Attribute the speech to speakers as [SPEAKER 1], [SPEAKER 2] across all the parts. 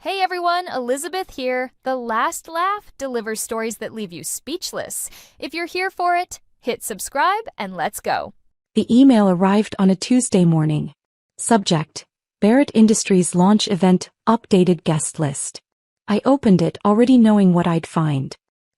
[SPEAKER 1] Hey everyone, Elizabeth here. The Last Laugh delivers stories that leave you speechless. If you're here for it, hit subscribe and let's go.
[SPEAKER 2] The email arrived on a Tuesday morning. Subject: Barrett Industries launch event, updated guest list. I opened it already knowing what I'd find.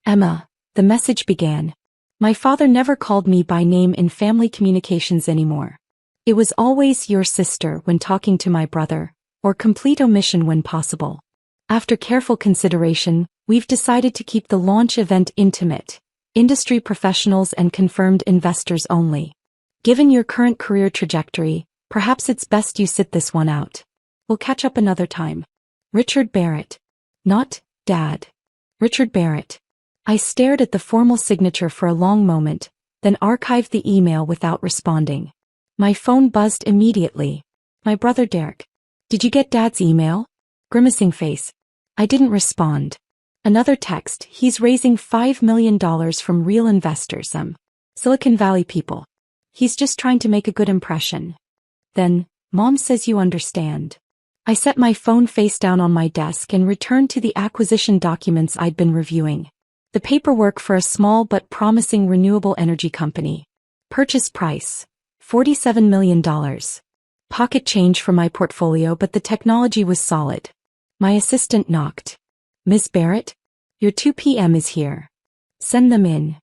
[SPEAKER 2] Emma, the message began. My father never called me by name in family communications anymore. It was always your sister when talking to my brother, or complete omission when possible. After careful consideration, we've decided to keep the launch event intimate, industry professionals and confirmed investors only. Given your current career trajectory, perhaps it's best you sit this one out. We'll catch up another time. Richard Barrett. Not, Dad. Richard Barrett. I stared at the formal signature for a long moment, then archived the email without responding. My phone buzzed immediately. My brother Derek. Did you get Dad's email? Grimacing face. I didn't respond. Another text, he's raising $5 million from real investors, Silicon Valley people. He's just trying to make a good impression. Then, Mom says you understand. I set my phone face down on my desk and returned to the acquisition documents I'd been reviewing. The paperwork for a small but promising renewable energy company. Purchase price: $47 million. Pocket change for my portfolio, but the technology was solid. My assistant knocked. Miss Barrett? Your 2 p.m. is here. Send them in.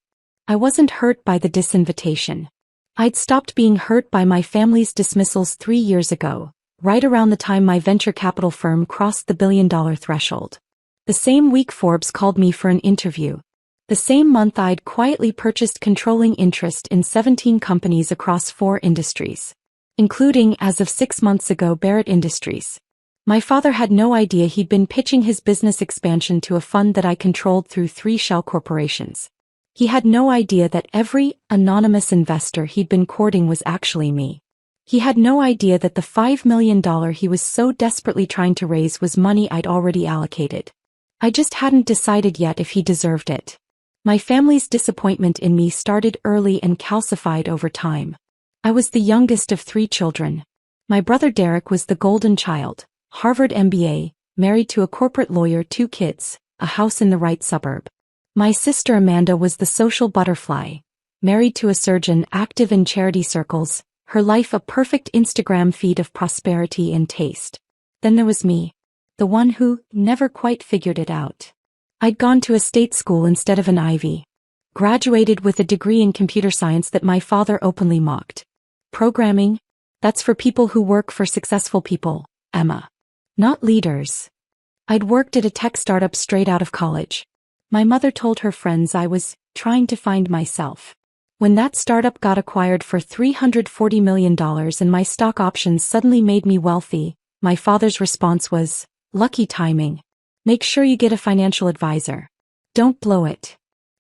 [SPEAKER 2] I wasn't hurt by the disinvitation. I'd stopped being hurt by my family's dismissals 3 years ago, right around the time my venture capital firm crossed the billion-dollar threshold. The same week Forbes called me for an interview. The same month I'd quietly purchased controlling interest in 17 companies across 4 industries, including, as of 6 months ago, Barrett Industries. My father had no idea he'd been pitching his business expansion to a fund that I controlled through 3 shell corporations. He had no idea that every anonymous investor he'd been courting was actually me. He had no idea that the $5 million he was so desperately trying to raise was money I'd already allocated. I just hadn't decided yet if he deserved it. My family's disappointment in me started early and calcified over time. I was the youngest of 3 children. My brother Derek was the golden child, Harvard MBA, married to a corporate lawyer, 2 kids, a house in the right suburb. My sister Amanda was the social butterfly, married to a surgeon, active in charity circles, her life a perfect Instagram feed of prosperity and taste. Then there was me, the one who never quite figured it out. I'd gone to a state school instead of an Ivy. Graduated with a degree in computer science that my father openly mocked. Programming? That's for people who work for successful people, Emma. Not leaders. I'd worked at a tech startup straight out of college. My mother told her friends I was trying to find myself. When that startup got acquired for $340 million and my stock options suddenly made me wealthy, my father's response was, lucky timing. Make sure you get a financial advisor. Don't blow it.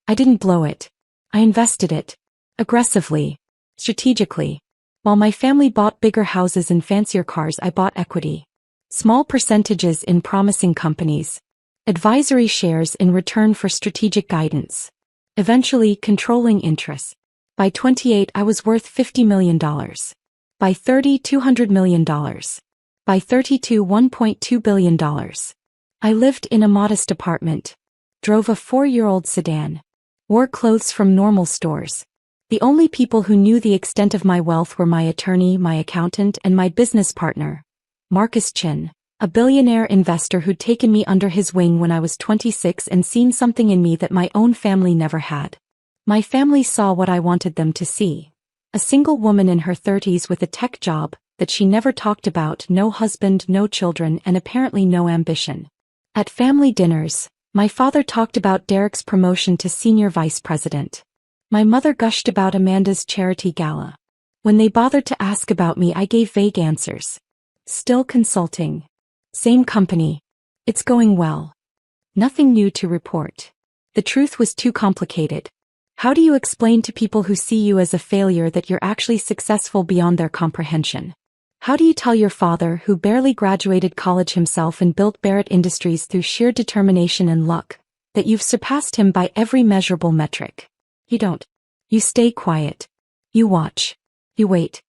[SPEAKER 2] I didn't blow it. I invested it. Aggressively. Strategically. While my family bought bigger houses and fancier cars, I bought equity. Small percentages in promising companies. Advisory shares in return for strategic guidance. Eventually, controlling interests. By 28, I was worth $50 million. By 30, $200 million. By 32, $1.2 billion. I lived in a modest apartment. Drove a 4-year-old sedan. Wore clothes from normal stores. The only people who knew the extent of my wealth were my attorney, my accountant, and my business partner, Marcus Chin, a billionaire investor who'd taken me under his wing when I was 26 and seen something in me that my own family never had. My family saw what I wanted them to see. A single woman in her 30s with a tech job that she never talked about, no husband, no children, and apparently no ambition. At family dinners, my father talked about Derek's promotion to senior vice president. My mother gushed about Amanda's charity gala. When they bothered to ask about me, I gave vague answers. Still consulting. Same company. It's going well. Nothing new to report. The truth was too complicated. How do you explain to people who see you as a failure that you're actually successful beyond their comprehension? How do you tell your father, who barely graduated college himself and built Barrett Industries through sheer determination and luck, that you've surpassed him by every measurable metric? You don't. You stay quiet. You watch. You wait.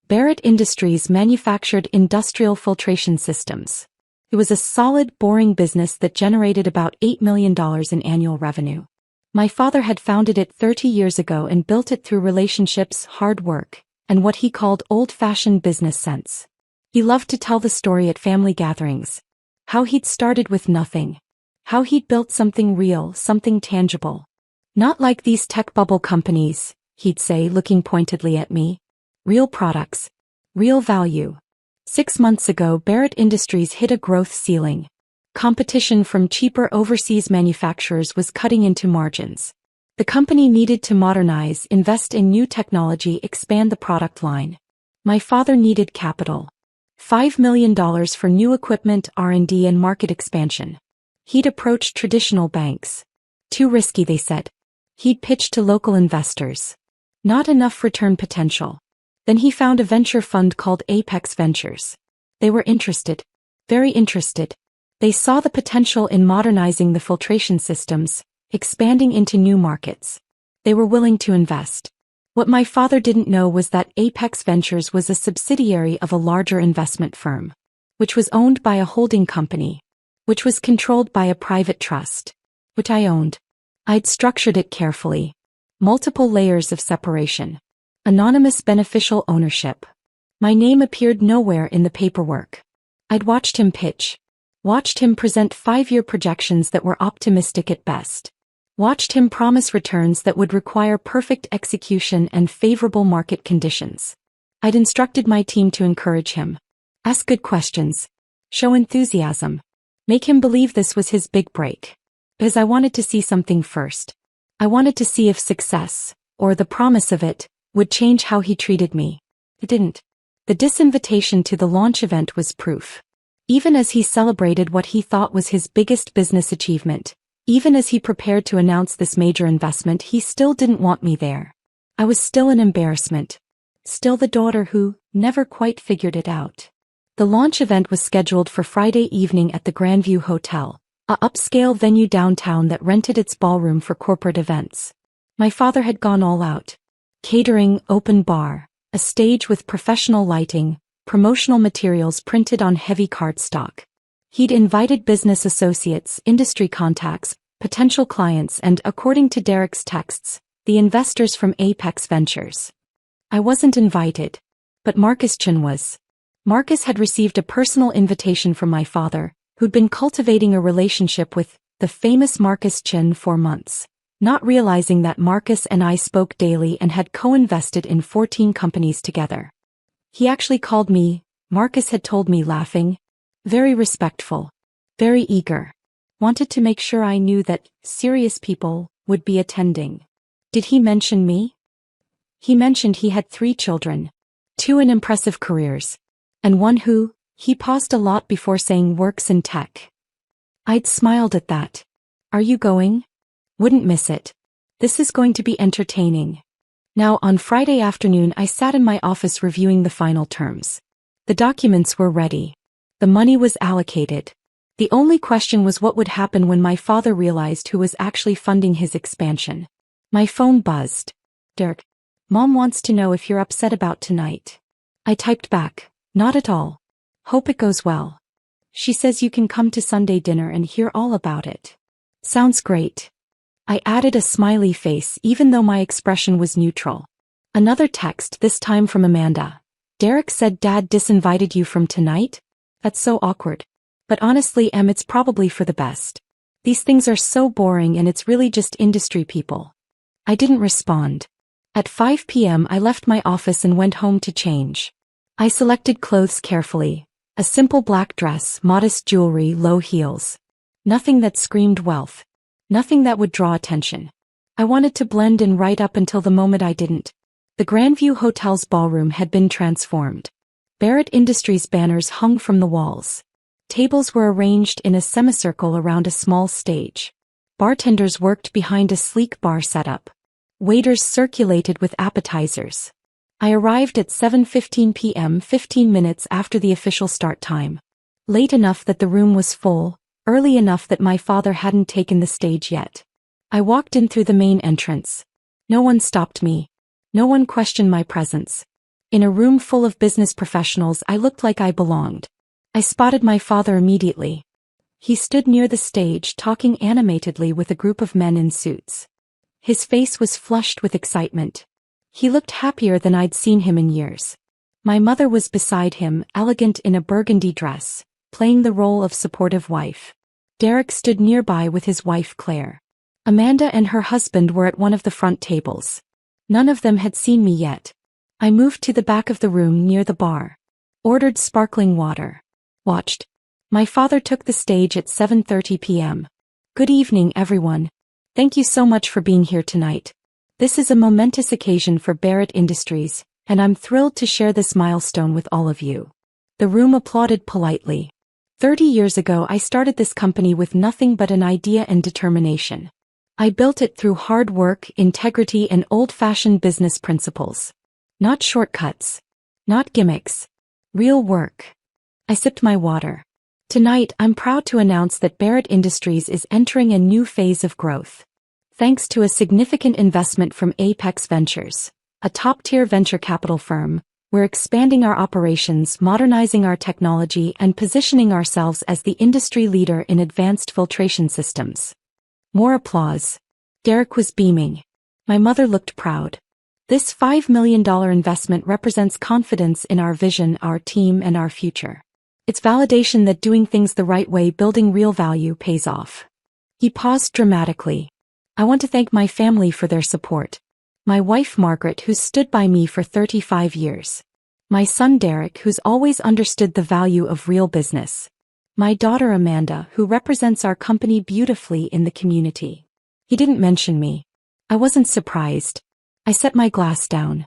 [SPEAKER 2] Barrett Industries manufactured industrial filtration systems. It was a solid, boring business that generated about $8 million in annual revenue. My father had founded it 30 years ago and built it through relationships, hard work, and what he called old-fashioned business sense. He loved to tell the story at family gatherings. How he'd started with nothing. How he'd built something real, something tangible. Not like these tech bubble companies, he'd say, looking pointedly at me. Real products. Real value. 6 months ago, Barrett Industries hit a growth ceiling. Competition from cheaper overseas manufacturers was cutting into margins. The company needed to modernize, invest in new technology, expand the product line. My father needed capital. $5 million for new equipment, R&D, and market expansion. He'd approached traditional banks. Too risky, they said. He'd pitched to local investors. Not enough return potential. Then he found a venture fund called Apex Ventures. They were interested. Very interested. They saw the potential in modernizing the filtration systems, expanding into new markets. They were willing to invest. What my father didn't know was that Apex Ventures was a subsidiary of a larger investment firm, which was owned by a holding company, which was controlled by a private trust, which I owned. I'd structured it carefully. Multiple layers of separation. Anonymous beneficial ownership. My name appeared nowhere in the paperwork. I'd watched him pitch. Watched him present 5-year projections that were optimistic at best. Watched him promise returns that would require perfect execution and favorable market conditions. I'd instructed my team to encourage him. Ask good questions. Show enthusiasm. Make him believe this was his big break. Because I wanted to see something first. I wanted to see if success, or the promise of it, would change how he treated me. It didn't. The disinvitation to the launch event was proof. Even as he celebrated what he thought was his biggest business achievement, even as he prepared to announce this major investment, he still didn't want me there. I was still an embarrassment. Still the daughter who never quite figured it out. The launch event was scheduled for Friday evening at the Grandview Hotel, a upscale venue downtown that rented its ballroom for corporate events. My father had gone all out. Catering, open bar, a stage with professional lighting, promotional materials printed on heavy cardstock. He'd invited business associates, industry contacts, potential clients and, according to Derek's texts, the investors from Apex Ventures. I wasn't invited. But Marcus Chin was. Marcus had received a personal invitation from my father, who'd been cultivating a relationship with the famous Marcus Chin for months. Not realizing that Marcus and I spoke daily and had co-invested in 14 companies together. He actually called me, Marcus had told me, laughing. Very respectful. Very eager. Wanted to make sure I knew that serious people would be attending. Did he mention me? He mentioned he had 3 children. 2 in impressive careers. And one who, he paused a lot before saying, works in tech. I'd smiled at that. Are you going? Wouldn't miss it. This is going to be entertaining. Now, on Friday afternoon, I sat in my office reviewing the final terms. The documents were ready. The money was allocated. The only question was what would happen when my father realized who was actually funding his expansion. My phone buzzed. Derek, Mom wants to know if you're upset about tonight. I typed back, not at all. Hope it goes well. She says you can come to Sunday dinner and hear all about it. Sounds great. I added a smiley face even though my expression was neutral. Another text, this time from Amanda. Derek said Dad disinvited you from tonight? That's so awkward. But honestly, Em, it's probably for the best. These things are so boring and it's really just industry people. I didn't respond. At 5 p.m. I left my office and went home to change. I selected clothes carefully. A simple black dress, modest jewelry, low heels. Nothing that screamed wealth. Nothing that would draw attention. I wanted to blend in right up until the moment I didn't. The Grandview Hotel's ballroom had been transformed. Barrett Industries banners hung from the walls. Tables were arranged in a semicircle around a small stage. Bartenders worked behind a sleek bar setup. Waiters circulated with appetizers. I arrived at 7:15 p.m., 15 minutes after the official start time. Late enough that the room was full. Early enough that my father hadn't taken the stage yet. I walked in through the main entrance. No one stopped me. No one questioned my presence. In a room full of business professionals, I looked like I belonged. I spotted my father immediately. He stood near the stage talking animatedly with a group of men in suits. His face was flushed with excitement. He looked happier than I'd seen him in years. My mother was beside him, elegant in a burgundy dress, playing the role of supportive wife. Derek stood nearby with his wife Claire. Amanda and her husband were at one of the front tables. None of them had seen me yet. I moved to the back of the room near the bar. Ordered sparkling water. Watched. My father took the stage at 7:30 p.m. Good evening, everyone. Thank you so much for being here tonight. This is a momentous occasion for Barrett Industries, and I'm thrilled to share this milestone with all of you. The room applauded politely. 30 years ago I started this company with nothing but an idea and determination. I built it through hard work, integrity, and old-fashioned business principles. Not shortcuts. Not gimmicks. Real work. I sipped my water. Tonight I'm proud to announce that Barrett Industries is entering a new phase of growth. Thanks to a significant investment from Apex Ventures, a top-tier venture capital firm, we're expanding our operations, modernizing our technology, and positioning ourselves as the industry leader in advanced filtration systems. More applause. Derek was beaming. My mother looked proud. This $5 million investment represents confidence in our vision, our team, and our future. It's validation that doing things the right way, building real value, pays off. He paused dramatically. I want to thank my family for their support. My wife Margaret, who's stood by me for 35 years. My son Derek, who's always understood the value of real business. My daughter Amanda, who represents our company beautifully in the community. He didn't mention me. I wasn't surprised. I set my glass down.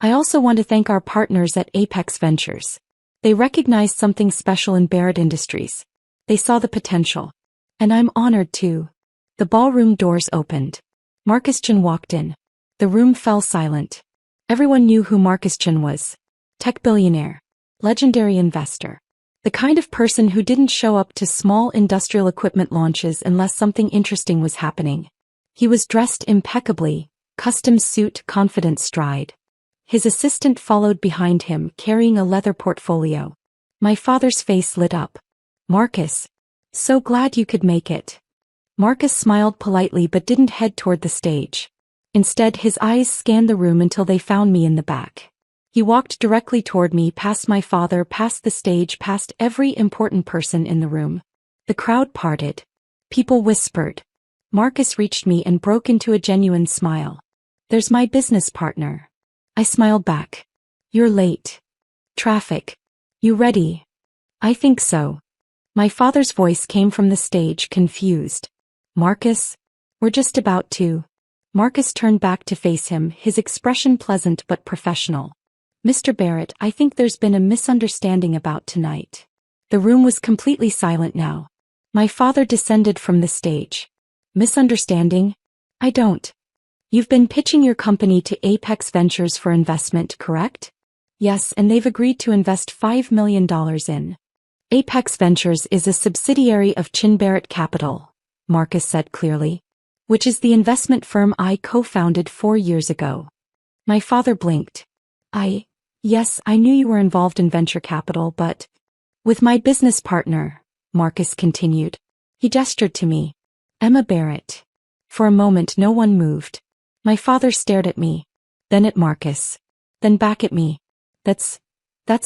[SPEAKER 2] I also want to thank our partners at Apex Ventures. They recognized something special in Barrett Industries. They saw the potential. And I'm honored too. The ballroom doors opened. Marcus Chin walked in. The room fell silent. Everyone knew who Marcus Chin was. Tech billionaire. Legendary investor. The kind of person who didn't show up to small industrial equipment launches unless something interesting was happening. He was dressed impeccably, custom suit, confident stride. His assistant followed behind him, carrying a leather portfolio. My father's face lit up. Marcus. So glad you could make it. Marcus smiled politely but didn't head toward the stage. Instead, his eyes scanned the room until they found me in the back. He walked directly toward me, past my father, past the stage, past every important person in the room. The crowd parted. People whispered. Marcus reached me and broke into a genuine smile. There's my business partner. I smiled back. You're late. Traffic. You ready? I think so. My father's voice came from the stage, confused. Marcus? We're just about to. Marcus turned back to face him, his expression pleasant but professional. Mr. Barrett, I think there's been a misunderstanding about tonight. The room was completely silent now. My father descended from the stage. Misunderstanding? I don't. You've been pitching your company to Apex Ventures for investment, correct? Yes, and they've agreed to invest $5 million in. Apex Ventures is a subsidiary of Chin Barrett Capital, Marcus said clearly, which is the investment firm I co-founded 4 years ago. My father blinked. Yes, I knew you were involved in venture capital, but with my business partner, Marcus continued. He gestured to me. Emma Barrett. For a moment no one moved. My father stared at me, then at Marcus, then back at me. That's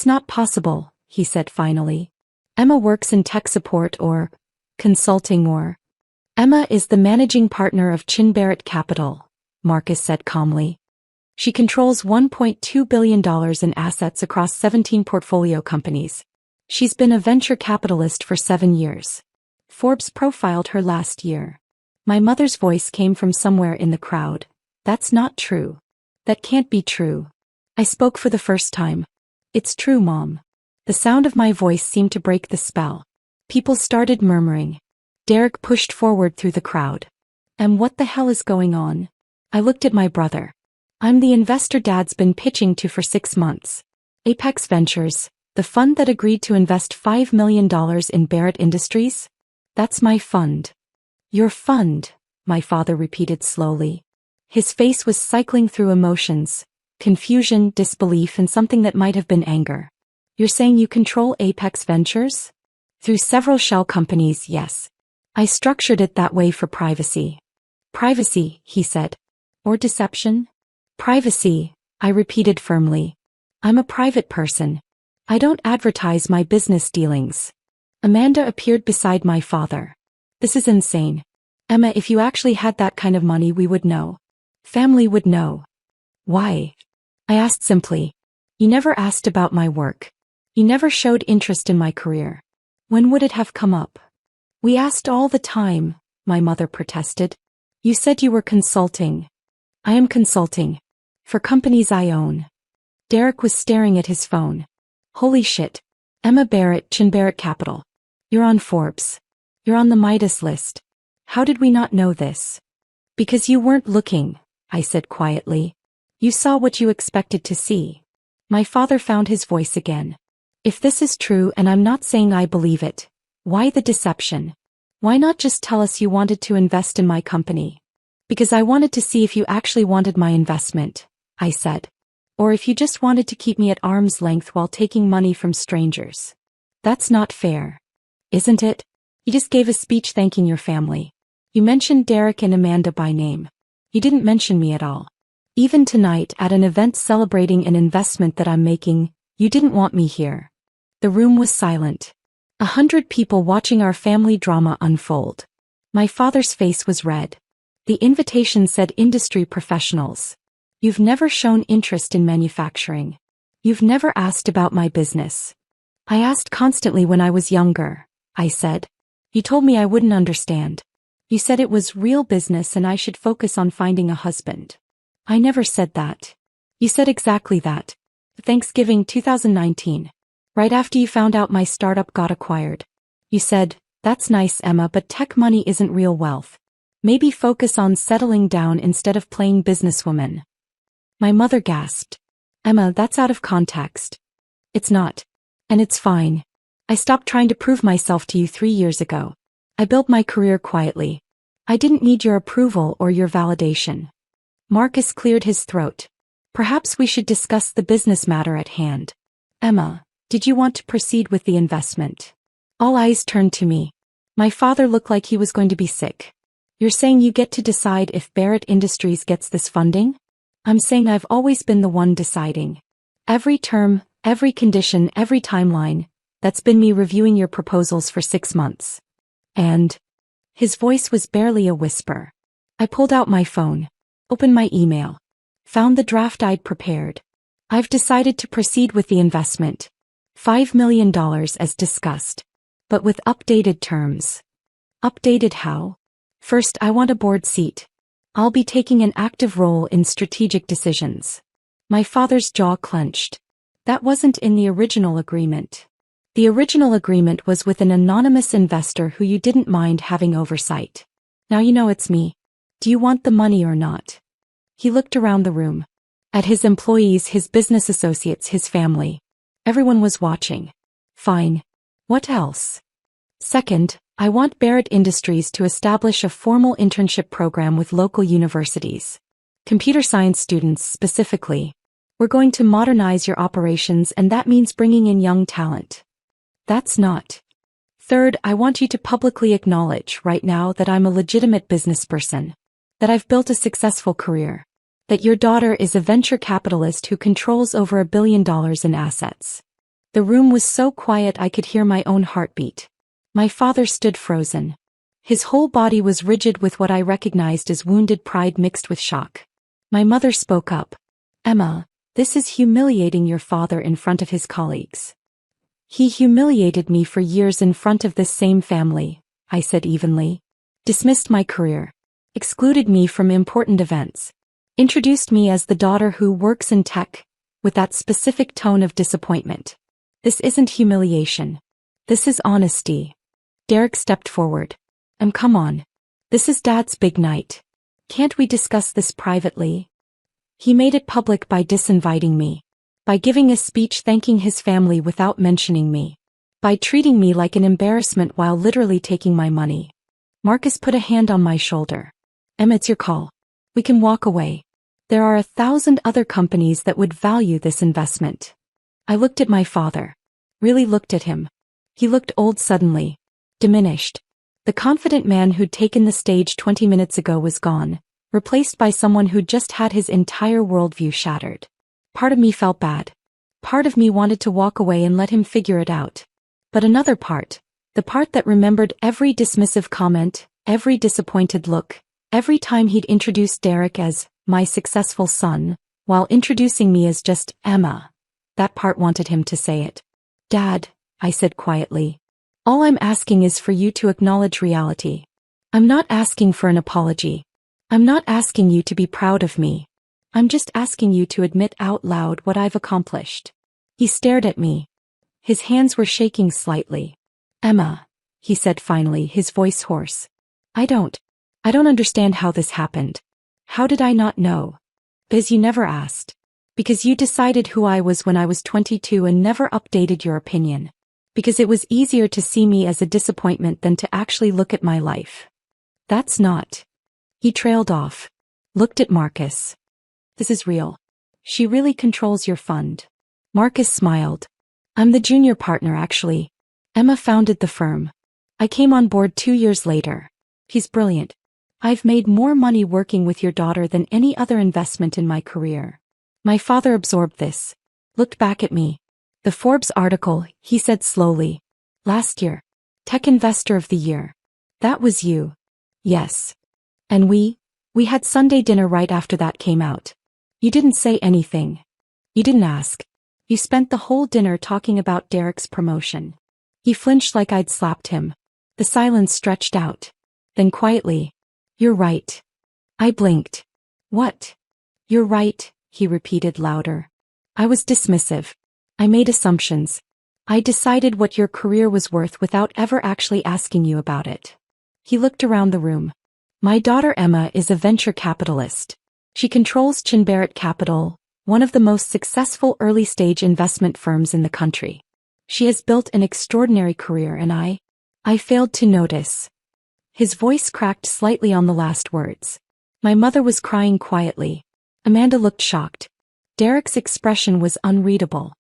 [SPEAKER 2] not possible, he said finally. Emma works in tech support or consulting or... Emma is the managing partner of Chin Barrett Capital, Marcus said calmly. She controls $1.2 billion in assets across 17 portfolio companies. She's been a venture capitalist for 7 years. Forbes profiled her last year. My mother's voice came from somewhere in the crowd. That's not true. That can't be true. I spoke for the first time. It's true, Mom. The sound of my voice seemed to break the spell. People started murmuring. Derek pushed forward through the crowd. And what the hell is going on? I looked at my brother. I'm the investor Dad's been pitching to for 6 months. Apex Ventures, the fund that agreed to invest $5 million in Barrett Industries? That's my fund. Your fund, my father repeated slowly. His face was cycling through emotions, confusion, disbelief, and something that might have been anger. You're saying you control Apex Ventures? Through several shell companies, yes. I structured it that way for privacy. Privacy, he said. Or deception? Privacy, I repeated firmly. I'm a private person. I don't advertise my business dealings. Amanda appeared beside my father. This is insane. Emma, if you actually had that kind of money, we would know. Family would know. Why? I asked simply. You never asked about my work. You never showed interest in my career. When would it have come up? We asked all the time, my mother protested. You said you were consulting. I am consulting. For companies I own. Derek was staring at his phone. Holy shit. Emma Barrett, Chin Barrett Capital. You're on Forbes. You're on the Midas list. How did we not know this? Because you weren't looking, I said quietly. You saw what you expected to see. My father found his voice again. If this is true, and I'm not saying I believe it, why the deception? Why not just tell us you wanted to invest in my company? Because I wanted to see if you actually wanted my investment, I said. Or if you just wanted to keep me at arm's length while taking money from strangers. That's not fair. Isn't it? You just gave a speech thanking your family. You mentioned Derek and Amanda by name. You didn't mention me at all. Even tonight at an event celebrating an investment that I'm making, you didn't want me here. The room was silent. 100 people watching our family drama unfold. My father's face was red. The invitation said industry professionals. You've never shown interest in manufacturing. You've never asked about my business. I asked constantly when I was younger, I said. You told me I wouldn't understand. You said it was real business and I should focus on finding a husband. I never said that. You said exactly that. Thanksgiving 2019. Right after you found out my startup got acquired. You said, that's nice, Emma, but tech money isn't real wealth. Maybe focus on settling down instead of playing businesswoman. My mother gasped. Emma, that's out of context. It's not. And it's fine. I stopped trying to prove myself to you 3 years ago. I built my career quietly. I didn't need your approval or your validation. Marcus cleared his throat. Perhaps we should discuss the business matter at hand. Emma, did you want to proceed with the investment? All eyes turned to me. My father looked like he was going to be sick. You're saying you get to decide if Barrett Industries gets this funding? I'm saying I've always been the one deciding. Every term, every condition, every timeline, that's been me reviewing your proposals for 6 months. And? His voice was barely a whisper. I pulled out my phone, opened my email, found the draft I'd prepared. I've decided to proceed with the investment. $5 million as discussed. But with updated terms. Updated how? First, I want a board seat. I'll be taking an active role in strategic decisions. My father's jaw clenched. That wasn't in the original agreement. The original agreement was with an anonymous investor who you didn't mind having oversight. Now you know it's me. Do you want the money or not? He looked around the room. At his employees, his business associates, his family. Everyone was watching. Fine. What else? Second, I want Barrett Industries to establish a formal internship program with local universities. Computer science students specifically. We're going to modernize your operations, and that means bringing in young talent. That's not. Third, I want you to publicly acknowledge right now that I'm a legitimate businessperson. That I've built a successful career. That your daughter is a venture capitalist who controls over $1 billion in assets. The room was so quiet I could hear my own heartbeat. My father stood frozen. His whole body was rigid with what I recognized as wounded pride mixed with shock. My mother spoke up. Emma, this is humiliating your father in front of his colleagues. He humiliated me for years in front of this same family, I said evenly. Dismissed my career. Excluded me from important events. Introduced me as the daughter who works in tech, with that specific tone of disappointment. This isn't humiliation. This is honesty. Derek stepped forward. Come on. This is Dad's big night. Can't we discuss this privately? He made it public by disinviting me. By giving a speech thanking his family without mentioning me. By treating me like an embarrassment while literally taking my money. Marcus put a hand on my shoulder. Emma, it's your call. We can walk away. There are 1,000 other companies that would value this investment. I looked at my father. really looked at him. He looked old suddenly. Diminished. The confident man who'd taken the stage 20 minutes ago was gone, replaced by someone who'd just had his entire worldview shattered. Part of me felt bad. Part of me wanted to walk away and let him figure it out. But another part, the part that remembered every dismissive comment, every disappointed look, every time he'd introduced Derek as my successful son, while introducing me as just Emma, that part wanted him to say it. Dad, I said quietly. All I'm asking is for you to acknowledge reality. I'm not asking for an apology. I'm not asking you to be proud of me. I'm just asking you to admit out loud what I've accomplished. He stared at me. His hands were shaking slightly. Emma, he said finally, his voice hoarse. I don't understand how this happened. How did I not know? Because you never asked. Because you decided who I was when I was 22 and never updated your opinion. Because it was easier to see me as a disappointment than to actually look at my life. That's not. He trailed off. Looked at Marcus. This is real. She really controls your fund. Marcus smiled. I'm the junior partner actually. Emma founded the firm. I came on board 2 years later. He's brilliant. I've made more money working with your daughter than any other investment in my career. My father absorbed this. Looked back at me. The Forbes article, he said slowly. Last year. Tech Investor of the Year. That was you. Yes. And we had Sunday dinner right after that came out. You didn't say anything. You didn't ask. You spent the whole dinner talking about Derek's promotion. He flinched like I'd slapped him. The silence stretched out. Then quietly, you're right. I blinked. What? You're right, he repeated louder. I was dismissive. I made assumptions. I decided what your career was worth without ever actually asking you about it. He looked around the room. My daughter Emma is a venture capitalist. She controls Barrett Capital, one of the most successful early-stage investment firms in the country. She has built an extraordinary career and I failed to notice. His voice cracked slightly on the last words. My mother was crying quietly. Amanda looked shocked. Derek's expression was unreadable.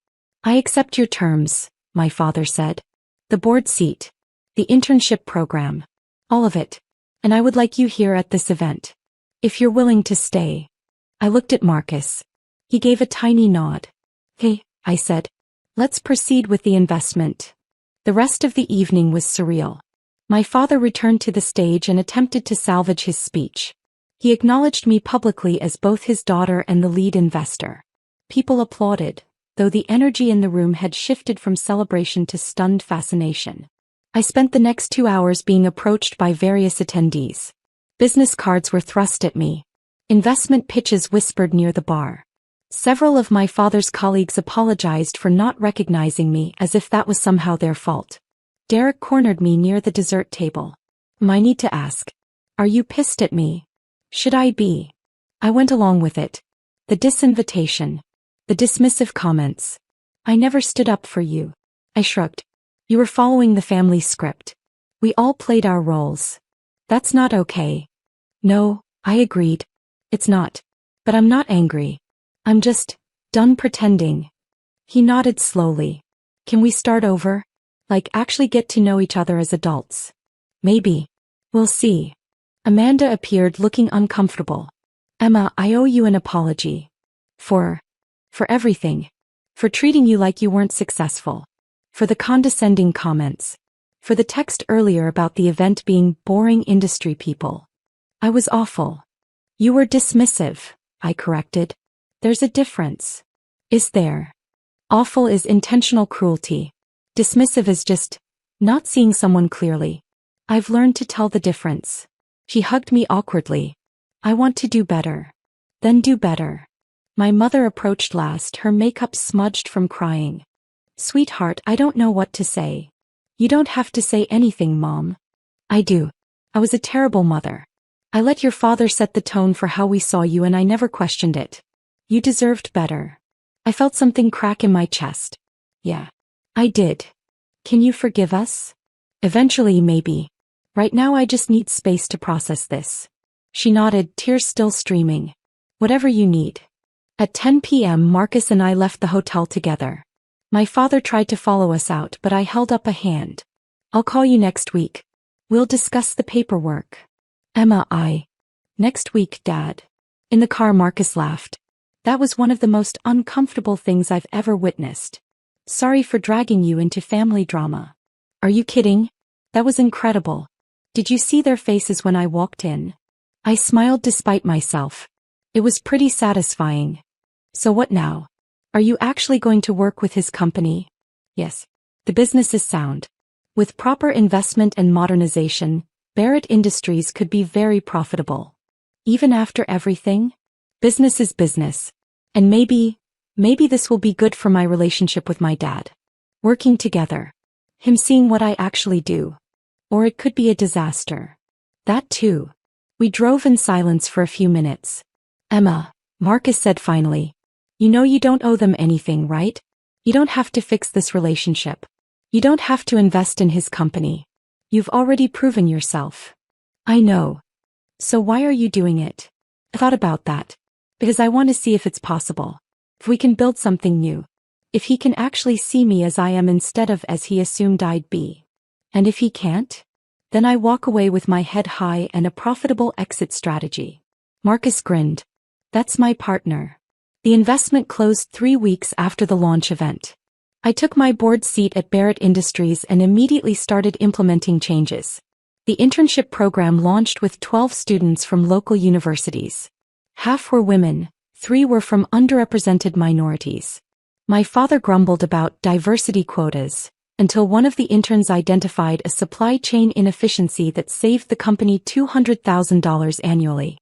[SPEAKER 2] I accept your terms, my father said. The board seat. The internship program. All of it. And I would like you here at this event. If you're willing to stay. I looked at Marcus. He gave a tiny nod. Hey, I said. Let's proceed with the investment. The rest of the evening was surreal. My father returned to the stage and attempted to salvage his speech. He acknowledged me publicly as both his daughter and the lead investor. People applauded, though the energy in the room had shifted from celebration to stunned fascination. I spent the next 2 hours being approached by various attendees. Business cards were thrust at me. Investment pitches whispered near the bar. Several of my father's colleagues apologized for not recognizing me as if that was somehow their fault. Derek cornered me near the dessert table. I need to ask. Are you pissed at me? Should I be? I went along with it. The disinvitation. The dismissive comments. I never stood up for you. I shrugged. You were following the family script. We all played our roles. That's not okay. No, I agreed. It's not. But I'm not angry. I'm just done pretending. He nodded slowly. Can we start over? Like actually get to know each other as adults? Maybe. We'll see. Amanda appeared looking uncomfortable. Emma, I owe you an apology. For everything. For treating you like you weren't successful. For the condescending comments. For the text earlier about the event being boring industry people. I was awful. You were dismissive, I corrected. There's a difference. Is there? Awful is intentional cruelty. Dismissive is just not seeing someone clearly. I've learned to tell the difference. She hugged me awkwardly. I want to do better. Then do better. My mother approached last, her makeup smudged from crying. Sweetheart, I don't know what to say. You don't have to say anything, Mom. I do. I was a terrible mother. I let your father set the tone for how we saw you and I never questioned it. You deserved better. I felt something crack in my chest. Yeah. I did. Can you forgive us? Eventually, maybe. Right now I just need space to process this. She nodded, tears still streaming. Whatever you need. At 10 p.m. Marcus and I left the hotel together. My father tried to follow us out, but I held up a hand. I'll call you next week. We'll discuss the paperwork. Emma, Next week, Dad. In the car, Marcus laughed. That was one of the most uncomfortable things I've ever witnessed. Sorry for dragging you into family drama. Are you kidding? That was incredible. Did you see their faces when I walked in? I smiled despite myself. It was pretty satisfying. So what now? Are you actually going to work with his company? Yes. The business is sound. With proper investment and modernization, Barrett Industries could be very profitable. Even after everything? Business is business. And maybe this will be good for my relationship with my dad. Working together. Him seeing what I actually do. Or it could be a disaster. That too. We drove in silence for a few minutes. Emma, Marcus said finally. You know you don't owe them anything, right? You don't have to fix this relationship. You don't have to invest in his company. You've already proven yourself. I know. So why are you doing it? I thought about that. Because I want to see if it's possible. If we can build something new. If he can actually see me as I am instead of as he assumed I'd be. And if he can't? Then I walk away with my head high and a profitable exit strategy. Marcus grinned. That's my partner. The investment closed 3 weeks after the launch event. I took my board seat at Barrett Industries and immediately started implementing changes. The internship program launched with 12 students from local universities. Half were women, 3 were from underrepresented minorities. My father grumbled about diversity quotas, until one of the interns identified a supply chain inefficiency that saved the company $200,000 annually.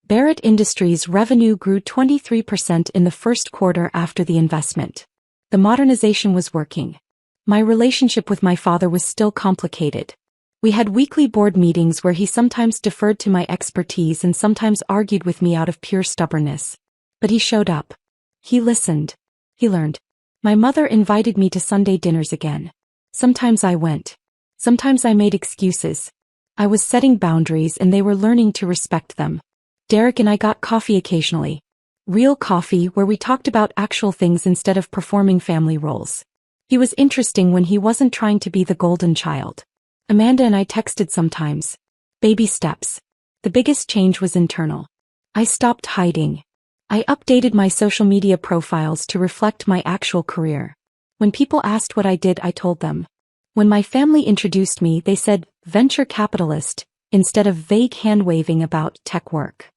[SPEAKER 2] Barrett Industries' revenue grew 23% in the first quarter after the investment. The modernization was working. My relationship with my father was still complicated. We had weekly board meetings where he sometimes deferred to my expertise and sometimes argued with me out of pure stubbornness. But he showed up. He listened. He learned. My mother invited me to Sunday dinners again. Sometimes I went. Sometimes I made excuses. I was setting boundaries and they were learning to respect them. Derek and I got coffee occasionally. Real coffee where we talked about actual things instead of performing family roles. He was interesting when he wasn't trying to be the golden child. Amanda and I texted sometimes. Baby steps. The biggest change was internal. I stopped hiding. I updated my social media profiles to reflect my actual career. When people asked what I did, I told them. When my family introduced me, they said, venture capitalist, instead of vague hand-waving about tech work.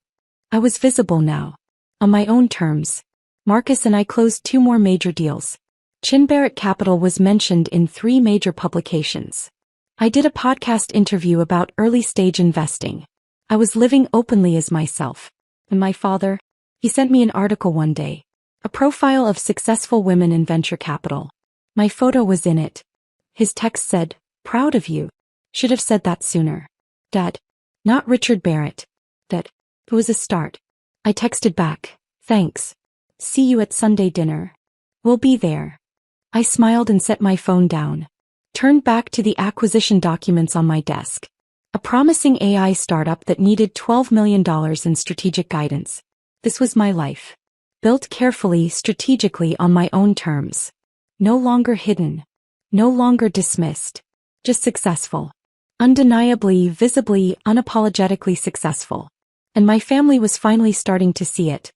[SPEAKER 2] I was visible now. On my own terms. Marcus and I closed 2 more major deals. Barrett Capital was mentioned in 3 major publications. I did a podcast interview about early-stage investing. I was living openly as myself. And my father? He sent me an article one day. A profile of successful women in venture capital. My photo was in it. His text said, proud of you. Should have said that sooner. Dad. Not Richard Barrett. That. It was a start. I texted back, thanks. See you at Sunday dinner. We'll be there. I smiled and set my phone down. Turned back to the acquisition documents on my desk. A promising AI startup that needed $12 million in strategic guidance. This was my life. Built carefully, strategically on my own terms. No longer hidden. No longer dismissed. Just successful. Undeniably, visibly, unapologetically successful. And my family was finally starting to see it.